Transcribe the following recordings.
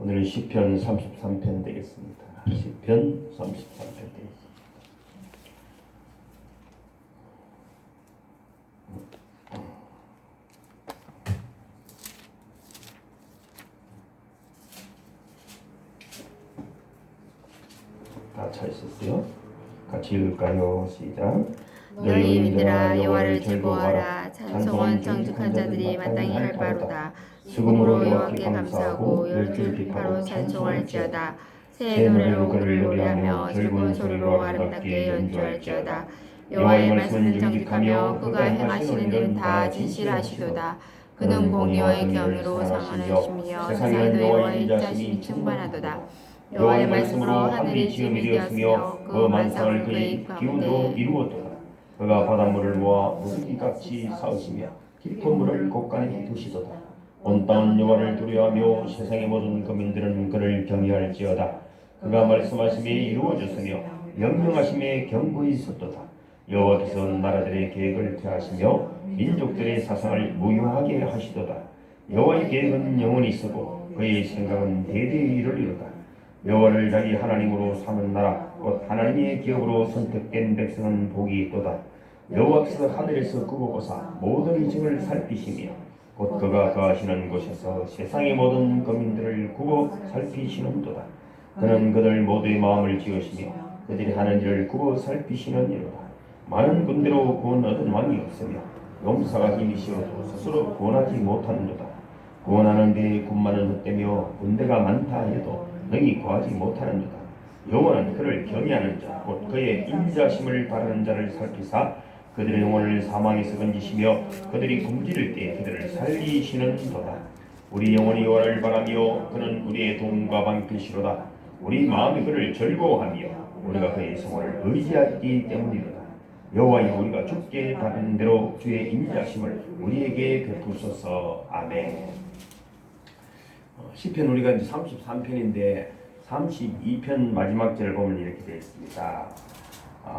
오늘은 시편 33편 되겠습니다. 시편 33편 되겠습니다. 다 차있었어요? 같이 읽을까요? 시작. 너희 유인들아 여호와를 즐거워하라. 찬송은 정직한 자들이 마땅히 할 바로다. 수금으로 여호와께 감사하고 열줄 비파로 찬송할지어다. 새 노래로 그를 노래하며 즐거운 소리로 아름답게 연주할지어다. 여호와의 말씀은 정직하며 그가 행하시는 일은 다 진실하시도다. 그는 공의와의 경외로 상언하시며 세상에 여호와의 인자심이 충만하도다. 여호와의 말씀으로 하늘이 지음이 되었으며 그 만상을 그의 기운도 이루었도다. 그가 바닷물을 모아 물기같이 쌓으시며 깊은 물을 곳간에 두시도다. 온 땅은 여호와를 두려워하며 세상의 모든 거민들은 그를 경외할지어다. 그가 말씀하심에 이루어졌으며 명령하심에 견고히 섰도다. 여호와께서 나라들의 계획을 폐하시며 민족들의 사상을 무효하게 하시도다. 여호와의 계획은 영원히 있고 그의 생각은 대대에 이르리로다. 여호와를 자기 하나님으로 삼은 나라 곧 하나님의 기업으로 선택된 백성은 복이 있도다. 여호와께서 하늘에서 굽어보사 모든 이층을 살피시며 곧 그가 거하시는 곳에서 세상의 모든 거민들을 굽어 살피시는도다. 그는 그들 모두의 마음을 지으시며 그들이 하는 일을 굽어 살피시는 이로다. 많은 군대로 구원 얻은 왕이 없으며 용사가 힘이 시어도 스스로 구원하지 못하는도다. 구원하는 데에 군마는 헛되며 군대가 많다 해도 능히 구하지 못하는도다. 여호와는 그를 경외하는 자 곧 그의 인자심을 바라는 자를 살피사 그들의 영혼을 사망에서 건지시며 그들이 굶주릴 때 그들을 살리시는도다. 우리 영혼이 여호와를 바라며 그는 우리의 도움과 방패시로다. 우리 마음이 그를 즐거워하며 우리가 그의 성호를 의지하기 때문이로다. 여호와여 우리가 주께 받은 대로 주의 인자심을 우리에게 베푸소서. 아멘. 시편 우리가 이제 33편인데 32편 마지막 절을 보면 이렇게 되어 있습니다.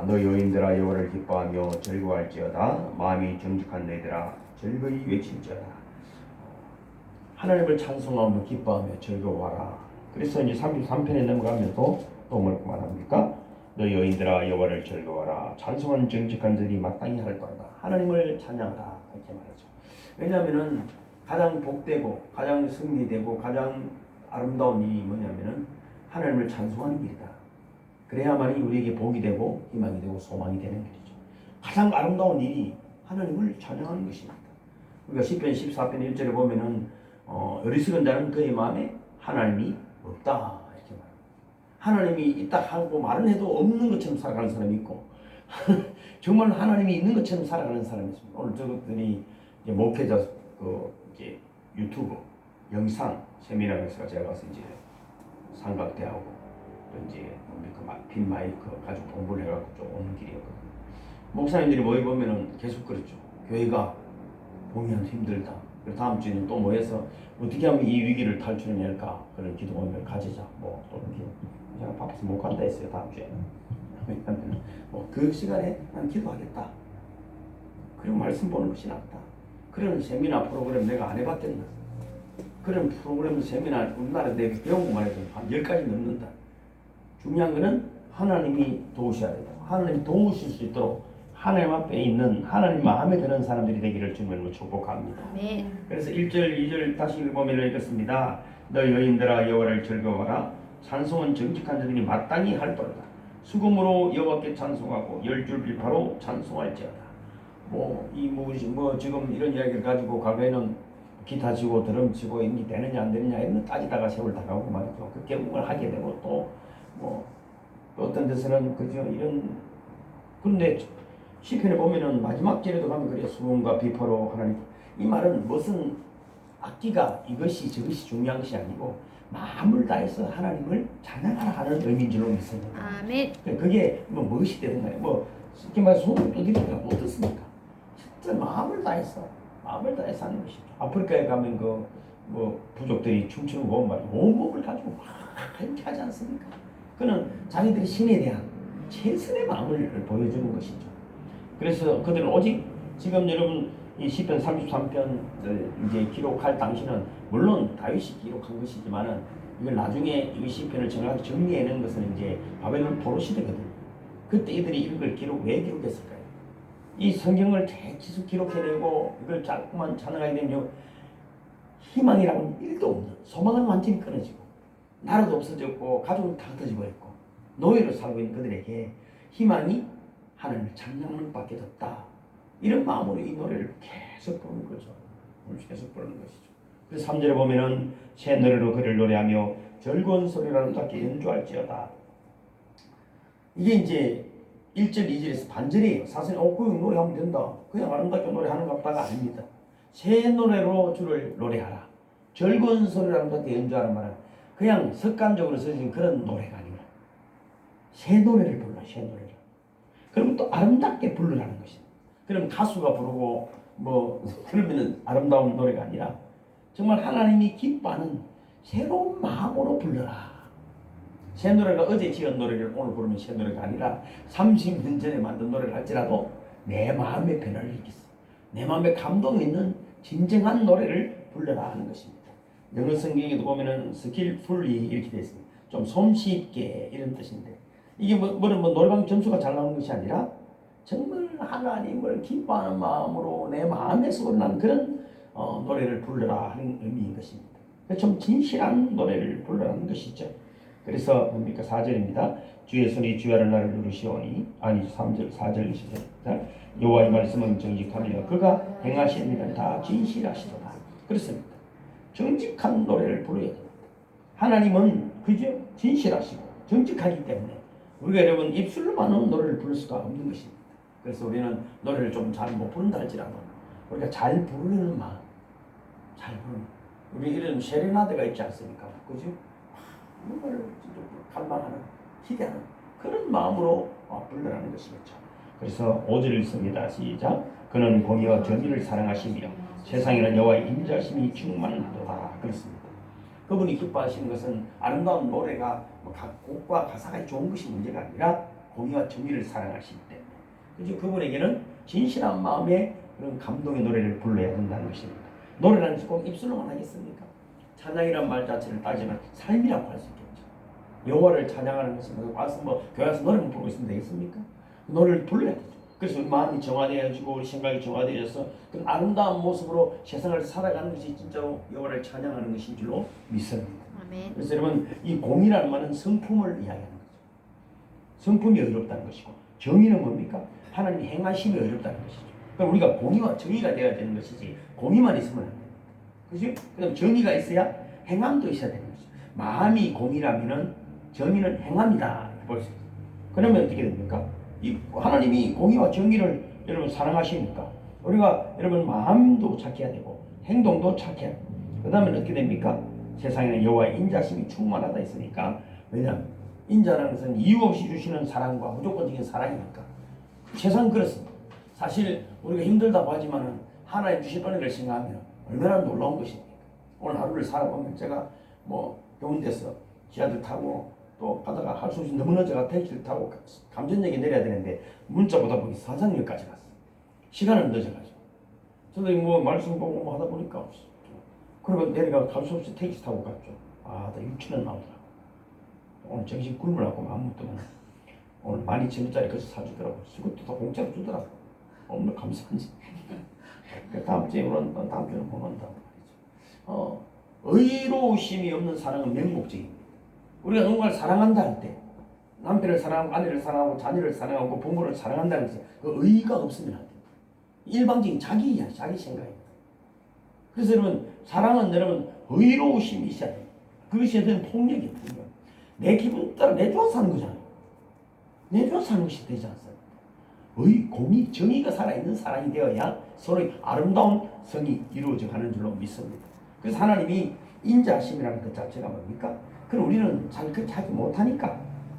너 여인들아 여호와를 기뻐하며 즐거워할지어다. 마음이 정직한 너희들아 즐거이 외칠지어다. 하나님을 찬송하며 기뻐하며 즐거워하라. 그래서 이제 33편에 넘어가면 또 뭐라고 말합니까? 너 여인들아 여호와를 즐거워하라. 찬송은 정직한 자들이 마땅히 할 거다. 하나님을 찬양하라 이렇게 말하죠. 왜냐하면은 가장 복되고 가장 승리되고 가장 아름다운 일이 뭐냐면은 하나님을 찬송하는 일이다. 그래야만이 우리에게 복이 되고 희망이 되고 소망이 되는 길이죠. 가장 아름다운 일이 하나님을 찬양하는 것입니다. 그러니까 시편 14편 1절에 보면은 어리석은 자는 그의 마음에 하나님이 없다 이렇게 말합니다. 하나님이 있다 하고 말은 해도 없는 것처럼 살아가는 사람이 있고 정말 하나님이 있는 것처럼 살아가는 사람이 있습니다. 오늘 저것들이 이제 목회자 이제 유튜브 영상 세미나에서 제가 가서 이제 삼각대하고 또 이제 핀 마이크 가지고 공부를 해갖고 좀 오는 길이었거든요. 목사님들이 모여 보면은 계속 그렇죠. 교회가 봉이하면 힘들다. 그리고 다음 주에는 또 모여서 어떻게 하면 이 위기를 탈출해낼까 그런 기도 모임을 가지자. 또 이렇게 제가 바빠서 못 간다 했어요. 다음 주에는. 왜냐하면 그 시간에 난 기도하겠다. 그리고 말씀 보는 것이 낫다. 그런 세미나 프로그램 내가 안 해봤겠나. 그런 프로그램 세미나 우리나라에 내가 배운 것만 해도 한 10가지 넘는다. 중요한 거는 하나님이 도우셔야 돼요. 하나님이 도우실 수 있도록 하나님 앞에 있는 하나님 마음에 드는 사람들이 되기를 주님으로 축복합니다. 네. 그래서 1절 2절 다시 읽어보면 읽었습니다. 너 여인들아 여호와를 즐거워하라. 찬송은 정직한 자들이 마땅히 할 바로다. 수금으로 여호와께 찬송하고 열줄 비파로 찬송할지어다. 지금 이런 이야기를 가지고 과거에는 기타 치고 드럼 치고 이게 되느냐 안 되느냐 이런 따지다가 세월 다 가고 말이죠. 그 결국을 하게 되고 또 어떤 데서는 그저 이런. 그런데 시편에 보면은 마지막 절에도 가면 그래 수금과 비파로 하나님. 이 말은 무슨 악기가 이것이 저것이 중요한 것이 아니고 마음을 다해서 하나님을 찬양하라 하는 의미인 줄로 믿습니다. 아멘. 그게 무엇이 되든 간에 쉽게 말해서 손을 두드리니까 못 듣습니까? 진짜 마음을 다해서 하는 것이죠. 아프리카에 가면 부족들이 춤추는 거 말이죠. 온몸을 가지고 막 이렇게 하지 않습니까? 그는 자기들의 신에 대한 최선의 마음을 보여주는 것이죠. 그래서 그들은 오직 지금 여러분 이 시편 33편을 이제 기록할 당시는 물론 다윗이 기록한 것이지만은 이걸 나중에 이 시편을 정확히 정리해낸 것은 이제 바벨론 포로 시대거든요. 그때 이들이 이걸 왜 기록했을까요? 이 성경을 계속 기록해내고 이걸 자꾸만 찬양하게 되면 희망이라고는 1도 없는, 소망은 완전히 끊어지고 나라도 없어졌고 가족은 다 흩어지고 있고 노예로 살고 있는 그들에게 희망이 하나님을 찬양하는 밖에 없다. 이런 마음으로 이 노래를 계속 부르는 거죠. 계속 부르는 것이죠. 그래서 3절에 보면은 새 노래로 그를 노래하며 즐거운 소리로 아름답게 연주할지어다. 이게 이제 1절, 2절에서 반절이에요. 사실 그냥 노래하면 된다. 그냥 아름답게 노래하는 것보다가 아닙니다. 새 노래로 주를 노래하라. 즐거운 소리로 아름답게 연주하는 말은 그냥 습관적으로 써진 그런 노래가 아니라 새 노래를 불러, 새 노래를. 그러면 또 아름답게 부르라는 것입니다. 그럼 가수가 부르고 그러면은 아름다운 노래가 아니라 정말 하나님이 기뻐하는 새로운 마음으로 불러라. 새 노래가 어제 지은 노래를 오늘 부르면 새 노래가 아니라 30년 전에 만든 노래를 할지라도 내 마음의 변화를 일으켰어. 내 마음에 감동이 있는 진정한 노래를 불러라 하는 것입니다. 영어 성경에도 보면은 skillfully 이렇게 되어 있습니다. 좀 솜씨있게 이런 뜻인데 이게 노래방 점수가 잘 나오는 것이 아니라 정말 하나님을 기뻐하는 마음으로 내 마음에서 우러나는 그런 노래를 불러라 하는 의미인 것입니다. 좀 진실한 노래를 불러라는 것이죠. 그래서 뭡니까? 4절입니다. 주의 손이 주야를 나를 누르시오니 아니 3절 4절 시작 여호와의 말씀은 정직하며 그가 행하신 일은 다 진실하시도다. 그렇습니다. 정직한 노래를 불러야 됩니다. 하나님은 그저 진실하시고 정직하기 때문에 우리가 여러분 입술로만 노래를 부를 수가 없는 것입니다. 그래서 우리는 노래를 좀 잘 못 부른다 할지라도 우리가 잘 부르는 마음, 잘 부르는 우리 이런 세레나데가 있지 않습니까? 그죠? 뭔가를 갈망하는, 기대하는 그런 마음으로 불러라는 것이겠죠. 그래서 5절을 씁니다. 시작. 그는 공의와 정의를 사랑하시며 세상에는 여호와의 인자심이 충만하도다. 그렇습니다. 그분이 기뻐하시는 것은 아름다운 노래가 곡과 가사가 좋은 것이 문제가 아니라 공의와 정의를 사랑하시기 때문에 그래서 그분에게는 진실한 마음에 그런 감동의 노래를 불러야 된다는 것입니다. 노래라는 것이 꼭 입술로만 하겠습니까? 찬양이란 말 자체를 따지면 삶이라고 할 수 있겠죠. 여호와를 찬양하는 것은 와서 교회 와서 노래만 부르고 있으면 되겠습니까? 노래를 불러야 되죠. 그래서 우리 마음이 정화되어지고 우리 생각이 정화되어서 그 아름다운 모습으로 세상을 살아가는 것이 진짜로 여호와를 찬양하는 것인 줄로 믿습니다. 아멘. 그래서 여러분 이 공이라는 말은 성품을 이야기하는 거죠. 성품이 어렵다는 것이고 정의는 뭡니까? 하나님이 행하심이 어렵다는 것이죠. 그럼 우리가 공의와 정의가 되어야 되는 것이지 공의만 있으면 안 됩니다. 그죠? 그럼 정의가 있어야 행함도 있어야 되는 거죠. 마음이 공의라면은 정의는 행함이다 볼 수 있어요. 그러면 어떻게 됩니까? 이 하나님이 공의와 정의를 여러분 사랑하시니까 우리가 여러분 마음도 착해야 되고 행동도 착해야 되고 그 다음에 어떻게 됩니까? 세상에는 여호와의 인자심이 충만하다 했으니까 왜냐하면 인자라는 것은 이유 없이 주시는 사랑과 무조건적인 사랑이니까 세상은 그렇습니다. 사실 우리가 힘들다고 하지만은 하나님 주신 은혜를 생각하면 얼마나 놀라운 것입니까? 오늘 하루를 살아보면 제가 좋은 데서 지하철 타고 또 가다가 할 수 없이 너무 늦어가 택시를 타고 감전역에 내려야 되는데 문자 보다 보니 사상역까지 갔어. 시간은 늦어가지고. 저도 말씀 보고 하다 보니까 그러고 내려가 갈 수 없이 택시 타고 갔죠. 나 6,000원 나오더라고. 오늘 정신 굶으라고 마음 먹더만 오늘 12,000원짜리 그것을 사주더라고. 그것도 다 공짜로 주더라고. 얼마나 감사한지. 다음 주에는 다음 주에는 못 온다고 말이죠. 의로우심이 없는 사랑은 맹목적입니다. 우리가 누군가를 사랑한다 할 때 남편을 사랑하고 아내를 사랑하고 자녀를 사랑하고 부모를 사랑한다는 것은 그 의의가 없으면 안 됩니다. 일방적인 자기 이야기, 자기 생각입니다. 그래서 여러분 사랑은 여러분 의로우심이 있어야 됩니다. 그것이 되는 폭력이에요. 폭력. 내 기분 따라 내 좋아서 사는 거잖아요. 내 좋아서 사는 것이 되지 않습니까? 공의, 정의가 살아있는 사랑이 되어야 서로의 아름다운 성이 이루어져 가는 줄로 믿습니다. 그래서 하나님이 인자하심이라는 것 자체가 뭡니까? 그럼 우리는 잘 그렇게 하지 못하니까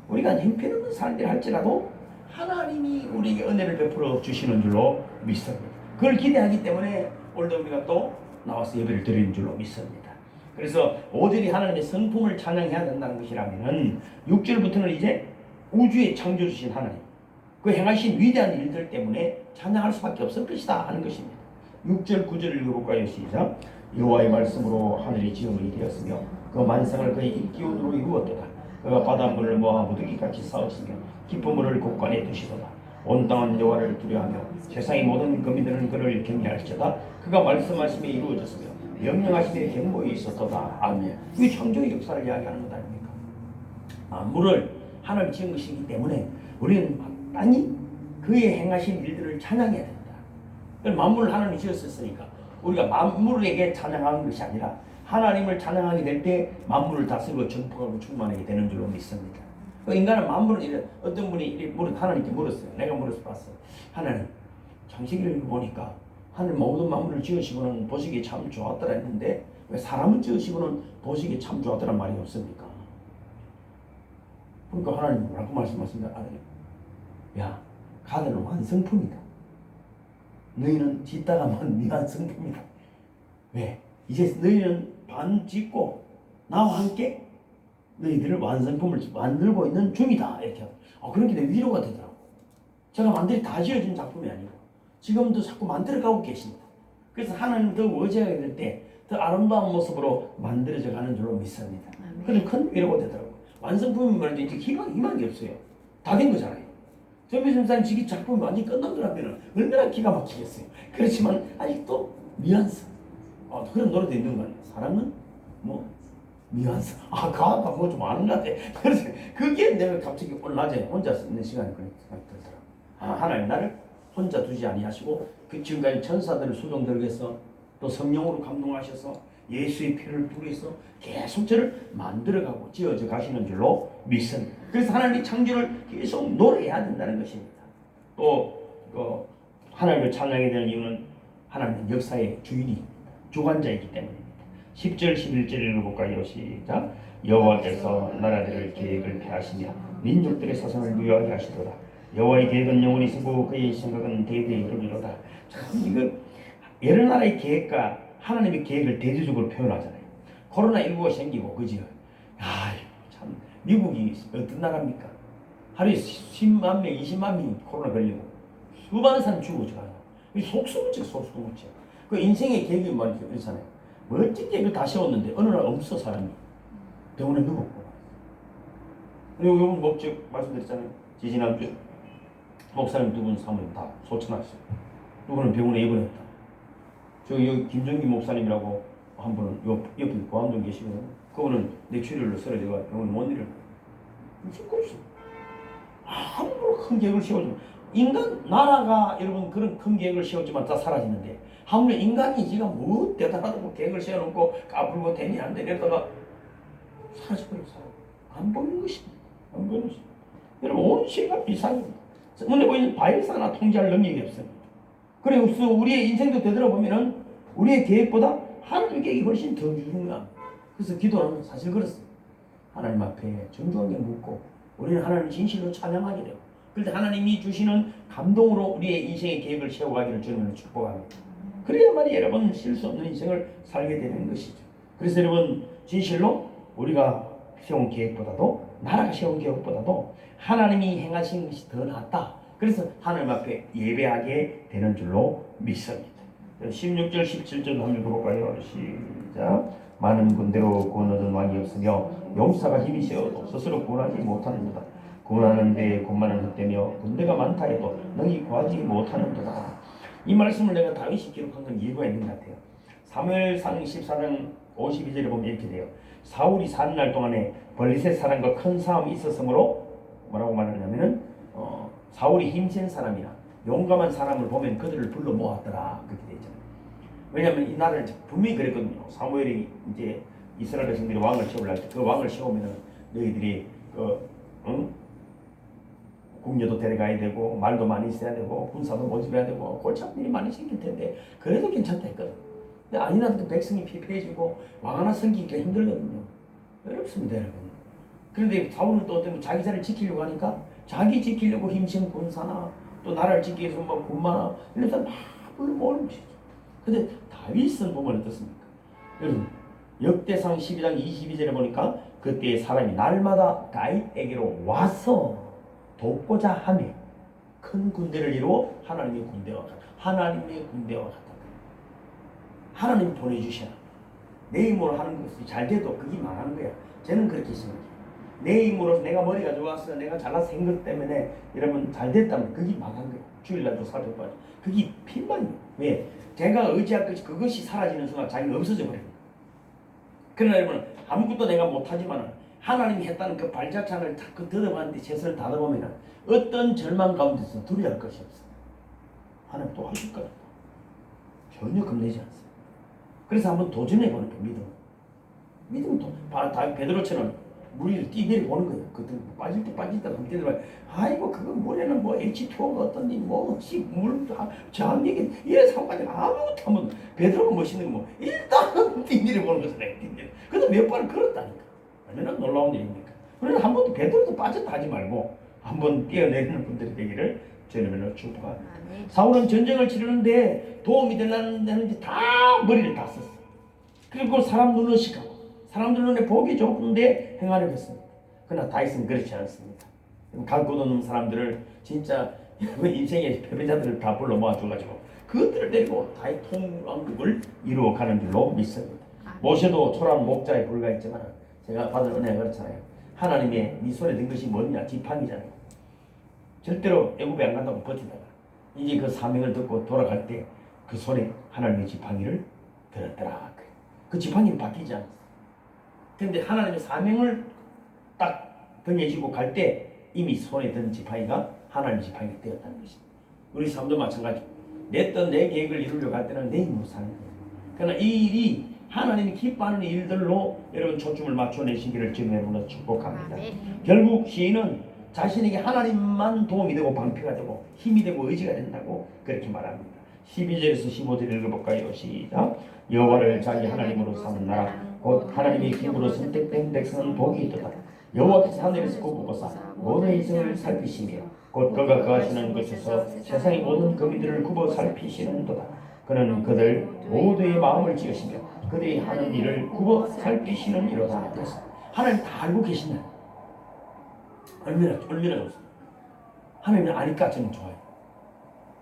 우리가 형편없는 삶을 할지라도 하나님이 우리에게 은혜를 베풀어 주시는 줄로 믿습니다. 그걸 기대하기 때문에 오늘도 우리가 또 나와서 예배를 드리는 줄로 믿습니다. 그래서 5절이 하나님의 성품을 찬양해야 된다는 것이라면 6절부터는 이제 우주의 창조주신 하나님 그 행하신 위대한 일들 때문에 찬양할 수밖에 없을 것이다 하는 것입니다. 6절 9절 읽어볼까요? 시작. 여호와의 말씀으로 하늘이 지음이 되었으며 그 만상을 그의 입기운으로 이루었도다. 그가 바닷물을 모아 무더기같이 쌓았으며 깊은 물을 곳간에 두시도다. 온 땅은 여호와를 두려워하며 세상의 모든 거민들은 그를 경외할지어다. 그가 말씀하심에 이루어졌으며 명령하심에 견고히 있었도다. 아멘. 이 창조의 역사를 이야기하는 것 아닙니까? 만물을 하나님 지은 것이기 때문에 우리는 마땅히 그의 행하신 일들을 찬양해야 됩니다. 만물을 하나님이 지었으니까 우리가 만물에게 찬양하는 것이 아니라 하나님을 찬양하게 될 때 만물을 다스리고 정복하고 충만하게 되는 줄로 믿습니다. 인간은 만물을 이래, 어떤 분이 하나님께 물었어요. 내가 물어서 봤어요. 하나님, 창세기를 보니까 하늘 모든 만물을 지으시고는 보시기에 참 좋았더라 했는데 왜 사람을 지으시고는 보시기에 참 좋았더란 말이 없습니까? 그러니까 하나님 뭐라고 말씀하십니까? 아들, 야, 가들은 완성품이다. 너희는 짓다가만 미완성품이다. 왜? 이제 너희는 반 짓고 나와 함께 너희들을 완성품을 만들고 있는 중이다. 이렇게. 그렇게 내 위로가 되더라고. 제가 만들이 다 지어진 작품이 아니고 지금도 자꾸 만들어가고 계십니다. 그래서 하나님 더 의지하게 될 때 더 아름다운 모습으로 만들어져 가는 줄로 믿습니다. 그래서 큰 위로가 되더라고. 완성품이 말인데 이제 희망이 없어요. 다 된 거잖아요. 전미선 목사님 지금 작품이 완전히 끝난 거라면 얼마나 기가 막히겠어요. 그렇지만 아직도 미완성. 그런 노래도 있는 거 아니에요. 사랑은 뭐 미완성. 그아까 뭐 좀 아는 것 같아. 그래서 그게 내가 갑자기 오늘 낮에 혼자 있는 시간에 그런 생각이 들더라고. 하나님 나를 혼자 두지 아니하시고 그 지금까지 천사들을 수종 들게서 또 성령으로 감동하셔서 예수의 피를 뿌려서 계속 저를 만들어가고 지어져 가시는 줄로 믿습니다. 그래서 하나님의 창조를 계속 노래해야 된다는 것입니다. 또 하나님을 찬양해야 되는 이유는 하나님은 역사의 주인이 주관자이기 때문입니다. 10절 11절 읽어볼까요? 시작. 여호와께서 나라들을 계획을 폐하시며 민족들의 사상을 무효하게 하시도다. 여호와의 계획은 영원히 서고 그의 생각은 대대에 이르리로다. 참 이거 여러 나라의 계획과 하나님의 계획을 대조적으로 표현하잖아요. 코로나19가 생기고 그죠? 참 미국이 어떤 나라입니까? 하루에 10만 명, 20만 명이 코로나 걸리고 수많은 사람이 죽어져가요. 속수무책. 그 인생의 계획이 말이죠. 그렇잖아요. 멋진 계획을 다 세웠는데 어느 날 없어 사람이 병원에 누웠고. 그리고 요번 목적 말씀드렸잖아요. 지지난주 목사님 두 분 사모님 다 소천하셨어요. 누구는 병원에 입원했다. 여기 김정기 목사님이라고 한 분은 옆에 고암동 계시거든요. 그분은 뇌출혈로 쓰러져가 병원에 못 일어나. 죽고 있어. 아무로 큰 계획을 세워주면 인간 나라가 여러분 그런 큰 계획을 세웠지만 다 사라지는데 하물며 인간이 지가 뭐 대단하다고 계획을 세워놓고 까불고 되니 안 되니 이러다가 사라져버렸어. 안 보이는 것입니다. 안 보이는 것입니다. 여러분 온 세계가 비상입니다. 눈에 보이는 바이러스 하나 통제할 능력이 없습니다. 그래서 우리의 인생도 되돌아보면은 우리의 계획보다 하나님의 계획이 훨씬 더 중요합니다. 그래서 기도는 사실 그렇습니다. 하나님 앞에 정중하게 묻고 우리는 하나님을 진실로 찬양하게 되고 그런데 하나님이 주시는 감동으로 우리의 인생의 계획을 세워가기를 주님을 축복합니다. 그래야만 여러분 실수 없는 인생을 살게 되는 것이죠. 그래서 여러분 진실로 우리가 세운 계획보다도 나라가 세운 계획보다도 하나님이 행하신 것이 더 낫다. 그래서 하나님 앞에 예배하게 되는 줄로 믿습니다. 16절 17절 한번 읽어볼까요? 시작. 많은 군대로 구원 얻은 왕이 없으며 용사가 힘이 세어도 스스로 구원하지 못하는도다. 구원하는 데에 군만은 헛되며 군대가 많다 해도 능히 구하지 못하는도다. 이 말씀을 내가 다윗이 기록한 건 이유가 있는 것 같아요. 사무엘상 14장 52절에 보면 이렇게 돼요. 사울이 사는 날 동안에 블레셋 사람과 큰 싸움이 있었으므로 뭐라고 말하냐면은 사울이 힘센 사람이나 용감한 사람을 보면 그들을 불러 모았더라. 그렇게 되어 있잖아요. 왜냐하면 이 나라를 분명히 그랬거든요. 사무엘이 이제 이스라엘 백성들이 왕을 세우려 할 때 그 왕을 세우면은 너희들이 궁녀도 데려가야 되고 말도 많이 있어야 되고 군사도 모집해야 되고 골치 아픈 일이 많이 생길 텐데 그래도 괜찮다 했거든. 근데 아니나 그 백성이 피폐해지고 왕 하나 섬기기가 힘들거든요. 어렵습니다, 여러분. 그런데 사울은 또 어떤 자기 자리를 지키려고 하니까 자기 지키려고 힘센 군사나 또 나라를 지키기 위해서 뭐 군마나 이런 사람 막 불러 모으는 것이죠. 근데 다윗을 보면 어떻습니까? 여러분 역대상 12장 22절에 보니까 그때 사람이 날마다 다윗에게로 와서 돕고자 하며 큰 군대를 이루어 하나님의 군대와 같다. 하나님의 군대와 같다. 하나님이 보내주셔. 내 힘으로 하는 것이 잘 돼도 그게 망하는 거야. 저는 그렇게 생각해요. 내 힘으로 내가 머리가 좋았어, 내가 잘나서 한 것 때문에 여러분 잘 됐다면 그게 망한 거야. 주일날도 살펴봐요. 그게 필만이에요. 왜? 제가 의지할 것이 그것이 사라지는 순간 자기가 없어져 버려요. 그러나 여러분 아무것도 내가 못하지만 하나님이 했다는 그 발자창을 탁 뜯어봤는데 최선을 다해보면 어떤 절망 가운데서 두려워할 것이 없어. 하나님 또 하실 거야. 전혀 겁내지 않습니다. 그래서 한번 도전해보는 거예요. 믿음은 또 베드로처럼 물을 뛰내려보는 거예요. 그때 빠질 때 한번 뛰내려봐요. 아이고 그거 물에는 뭐 H2O가 어떤지 물 저항력이 이래 상관이 아무것도 한번 베드로가 멋있는 거 뭐 일단 뛰내려보는 것을 내가 뛰내려. 그래도 몇 번을 걸었다니까. 얼마나 놀라운 일입니까? 그래서 한 번도 베드로도 빠졌다 하지 말고 한번 뛰어내리는 분들이 되기를 주님으로 축복합니다. 사울은 전쟁을 치르는데 도움이 되려는지 다 머리를 다 썼어. 그리고 사람 눈을 시카고 사람들 눈에 보기 좋은데 행하려고 했습니다. 그러나 다윗은 그렇지 않습니다. 갈 곳 없는 사람들을 진짜 인생의 패배자들을 다 불러 모아줘가지고 그것들을 데리고 다윗 통왕국을 이루어가는 줄로 믿습니다. 모세도 초라한 목자에 불과했지만 제가 받은 은혜가 그렇잖아요. 하나님의 네 손에 든 것이 뭐냐? 지팡이잖아요. 절대로 애굽에 안 간다고 버티다가 이제 그 사명을 듣고 돌아갈 때 그 손에 하나님의 지팡이를 들었더라. 그 지팡이는 바뀌지 않았어. 그런데 하나님의 사명을 딱 던져지고 갈 때 이미 손에 든 지팡이가 하나님의 지팡이가 되었다는 것입니다. 우리 삶도 마찬가지. 내 계획을 이루려고 할 때는 내 힘으로 사는 거예요. 그러나 이 일이 하나님이 기뻐하는 일들로 여러분 초점을 맞춰내시기를 주님의 이름으로 축복합니다. 결국 시인은 자신에게 하나님만 도움이 되고 방패가 되고 힘이 되고 의지가 된다고 그렇게 말합니다. 12절에서 15절 읽어볼까요? 시작. 여호와를 자기 하나님으로 삼는 나라 곧 하나님의 기업으로 선택된 백성은 복이 있도다. 여호와께서 하늘에서 굽고보사 모든 인생을 살피시며 곧 그가 거하시는 곳에서 세상의 모든 거미들을 굽어 살피시는도다. 그는 그들 모두의 마음을 지으시며 그들이 하는 일을 굽어 살피시는 이로다. 하나님 다 알고 계신다. 얼마나 좋습니다. 하나님은 아니까 저는 좋아요.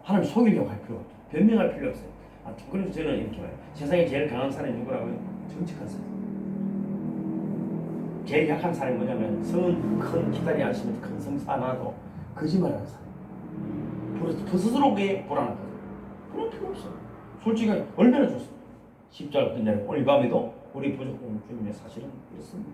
하나님 속이려고 할 필요 없어요. 변명할 필요 없어요. 그래서 저는 이렇게 말해요. 세상에 제일 강한 사람이 누구라고요? 정직한 사람. 제일 약한 사람이 뭐냐면 성은 큰 기다리 않으시면 큰 성사 안 하고 거짓말하는 사람. 스스로에게 불안한 거예요. 그럴 필요 없어요. 솔직히 얼마나 좋습니다. 십자가 끝내는 오늘 밤에도 우리 부족한 주님의 사실은 이렇습니다.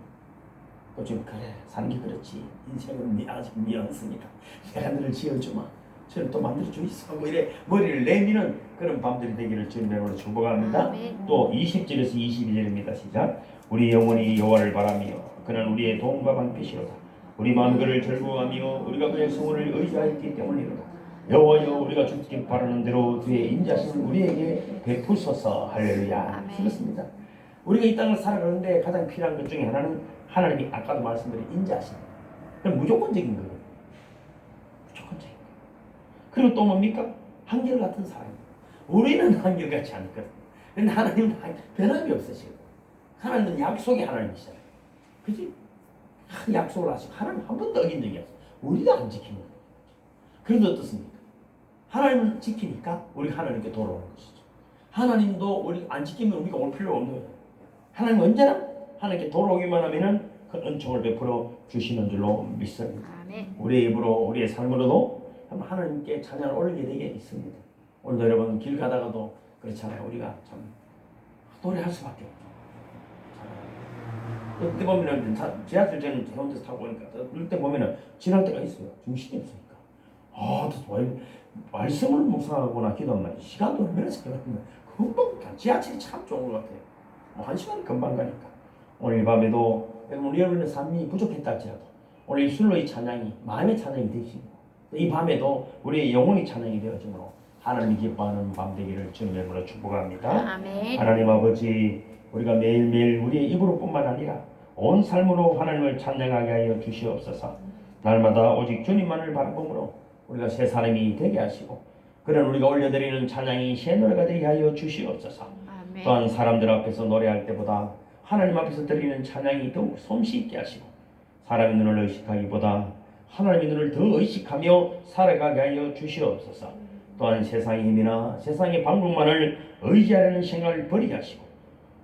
좀 그래 사는 게 그렇지 인생은 아직 미안하니까 내가 너를 지어주마 저를 또 만들어줘 있어 뭐 이래 머리를 내미는 그런 밤들이 되기를 주님의 이름으로 축복합니다. 또 20절에서 22절입니다. 시작. 우리 영혼이 여호와를 바라며 그는 우리의 도움과 방패시로다. 우리 마음이 그를 즐거워하며 우리가 그의 성원을 의지하였기 때문이로다. 여호와여 우리가 주께 바라는 대로 그의 인자심을 우리에게 베푸소서. 할렐루야. 그렇습니다. 우리가 이 땅을 살아가는데 가장 필요한 것 중에 하나는 하나님이 아까도 말씀드린 인자심. 무조건적인 거예요. 무조건적인 거예요. 그리고 또 뭡니까? 한결같은 사랑. 우리는 한결같지 않거든. 그런데 하나님은 변함이 없으시고 하나님은 약속의 하나님이시잖아요. 그치? 약속을 하시고 하나님 한 번도 어긴 적이 없어요. 우리가 안 지키는 거예요. 그런데 어떻습니까? 하나님은 지키니까 우리가 하나님께 돌아오는 것이죠. 하나님도 우리 안 지키면 우리가 올 필요가 없는 거예요. 하나님은 언제나 하나님께 돌아오기만 하면은 그 은총을 베풀어 주시는 줄로 믿습니다. 우리의 입으로 우리의 삶으로도 하나님께 찬양을 올리게 되게 있습니다. 오늘도 여러분 길 가다가도 그렇잖아요. 우리가 참 노래할 수밖에 없죠. 그때 보면은 지하철 저는 혼자서 타고 오니까 그럴 때 보면은 지날 때가 있어요. 정신이 없으니까. 말씀을 묵상하거나 기도하면 시간도 얼마나 잘 가는데 금방 지하철이 참 좋은 것 같아요. 한 시간 금방 가니까. 오늘 밤에도 우리 여러분의 삶이 부족했다 할지라도 오늘 입술로 이 찬양이 마음의 찬양이 되시고 이 밤에도 우리의 영혼이 찬양이 되어지므로 하나님이 기뻐하는 밤 되기를 주님의 이름으로 축복합니다. 아멘. 하나님 아버지 우리가 매일매일 우리의 입으로 뿐만 아니라 온 삶으로 하나님을 찬양하게 하여 주시옵소서. 날마다 오직 주님만을 바라보므로 우리가 새 사람이 되게 하시고 그런 우리가 올려드리는 찬양이 새 노래가 되게 하여 주시옵소서. 아멘. 또한 사람들 앞에서 노래할 때보다 하나님 앞에서 드리는 찬양이 더욱 솜씨 있게 하시고 사람의 눈을 의식하기보다 하나님의 눈을 더 의식하며 살아가게 하여 주시옵소서. 또한 세상의 힘이나 세상의 방법만을 의지하려는 생각을 버리게 하시고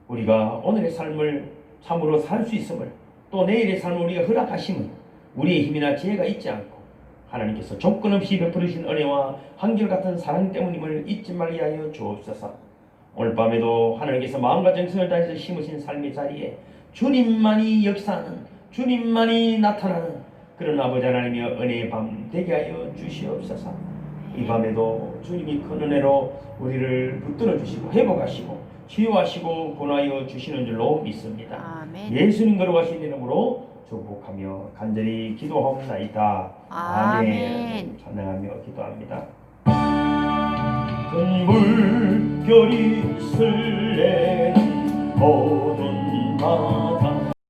우리가 오늘의 삶을 참으로 살 수 있음을 또 내일의 삶을 우리가 허락하심은 우리의 힘이나 지혜가 있지 않고 하나님께서 조건 없이 베풀으신 은혜와 한결같은 사랑 때문임을 잊지 말게 하여 주옵소서. 오늘 밤에도 하나님께서 마음과 정성을 다해서 심으신 삶의 자리에 주님만이 역사하는 주님만이 나타나는 그런 아버지 하나님의 은혜의 밤 되게 하여 주시옵소서. 이 밤에도 주님이 큰 은혜로 우리를 붙들어 주시고 회복하시고 치유하시고 권하여 주시는 줄로 믿습니다. 아멘. 예수님 걸어가신 이름으로 축복하며 간절히 기도하옵나이다. 아멘. 찬양하며 기도합니다. 큰 물결이 슬레는 모든 바다